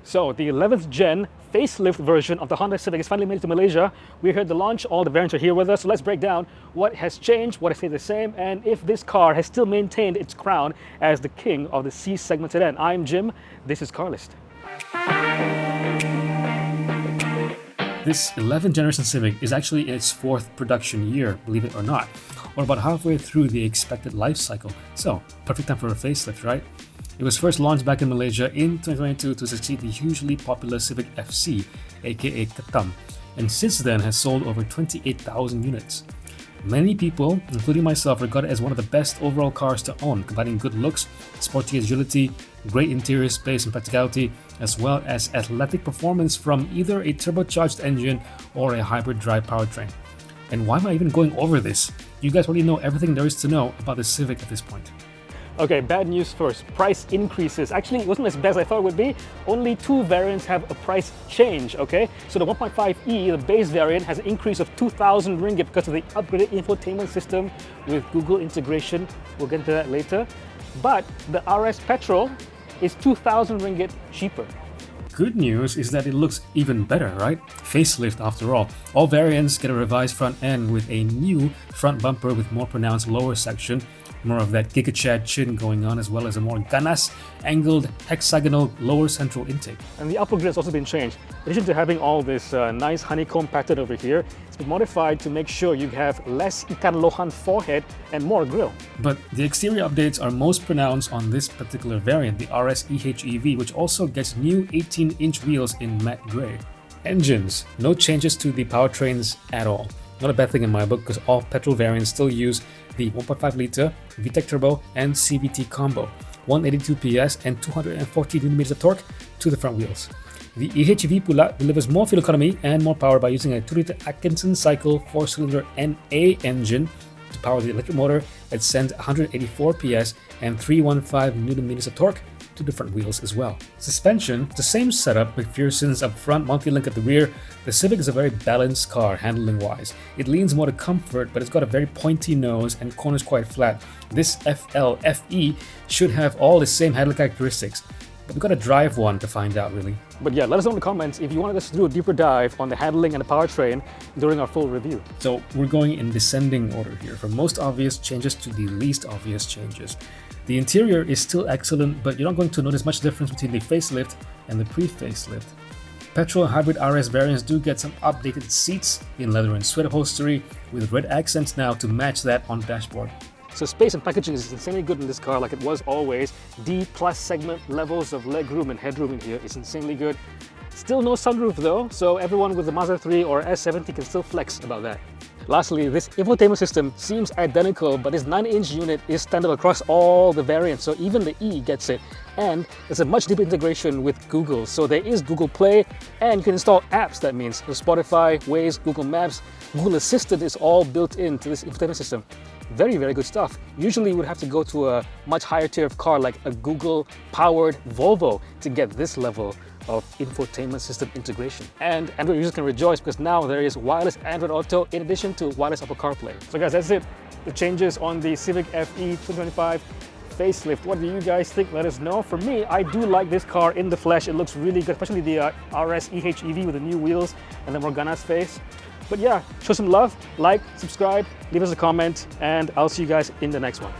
So the 11th gen facelift version of the Honda Civic is finally made it to Malaysia. We're here at the launch, all the variants are here with us, so let's break down what has changed, what has stayed the same, and if this car has still maintained its crown as the king of the C segment sedan. I'm Jim, this is Carlist. This 11th generation Civic is actually in its 4th production year, believe it or not, or about halfway through the expected life cycle. So, perfect time for a facelift, right? It was first launched back in Malaysia in 2022 to succeed the hugely popular Civic FC, aka Ketam, and since then has sold over 28,000 units. Many people, including myself, regard it as one of the best overall cars to own, combining good looks, sporty agility, great interior space and practicality, as well as athletic performance from either a turbocharged engine or a hybrid drive powertrain. And why am I even going over this? You guys already know everything there is to know about the Civic at this point. Okay, bad news first. Price increases. Actually, it wasn't as bad as I thought it would be. Only 2 variants have a price change, okay? So the 1.5e, the base variant, has an increase of 2,000 ringgit because of the upgraded infotainment system with Google integration. We'll get into that later. But the RS Petrol is 2,000 ringgit cheaper. Good news is that it looks even better, right? Facelift after all. All variants get a revised front end with a new front bumper with more pronounced lower section, more of that Giga Chad chin going on, as well as a more ganas, angled, hexagonal lower central intake. And the upper grille has also been changed. In addition to having all this nice honeycomb pattern over here, it's been modified to make sure you have less ikan lohan forehead and more grille. But the exterior updates are most pronounced on this particular variant, the RS HEV, which also gets new 18-inch wheels in matte grey. Engines, no changes to the powertrains at all. Not a bad thing in my book, because all petrol variants still use the 1.5 litre VTEC turbo and CVT combo, 182 PS and 240 Nm of torque to the front wheels. The EHEV pula delivers more fuel economy and more power by using a 2-litre Atkinson cycle 4-cylinder NA engine to power the electric motor that sends 184 PS and 315 Nm of torque to the front wheels as well. Suspension, the same setup with McPherson's up front, multi-link at the rear. The Civic is a very balanced car handling wise. It leans more to comfort, but it's got a very pointy nose and corners quite flat. This FE should have all the same handling characteristics, but we've got to drive one to find out really. But yeah, let us know in the comments if you wanted us to do a deeper dive on the handling and the powertrain during our full review. So we're going in descending order here, from most obvious changes to the least obvious changes. The interior is still excellent, but you're not going to notice much difference between the facelift and the pre-facelift. Petrol and hybrid RS variants do get some updated seats in leather and suede upholstery with red accents now to match that on dashboard. So space and packaging is insanely good in this car, like it was always. D+ segment levels of legroom and headroom in here is insanely good. Still no sunroof though, so everyone with the Mazda 3 or S70 can still flex about that. Lastly, this infotainment system seems identical, but this 9-inch unit is standard across all the variants, so even the E gets it. And there's a much deeper integration with Google, so there is Google Play, and you can install apps, that means Spotify, Waze, Google Maps. Google Assistant is all built into this infotainment system. Very, very good stuff. Usually you would have to go to a much higher tier of car like a Google-powered Volvo to get this level of infotainment system integration. And Android users can rejoice because now there is wireless Android Auto in addition to wireless Apple CarPlay. So guys, that's it. The changes on the Civic FE 2025 facelift. What do you guys think? Let us know. For me, I do like this car in the flesh. It looks really good, especially the RS EHEV with the new wheels and the Morgana's face. But yeah, show some love, like, subscribe, leave us a comment, and I'll see you guys in the next one.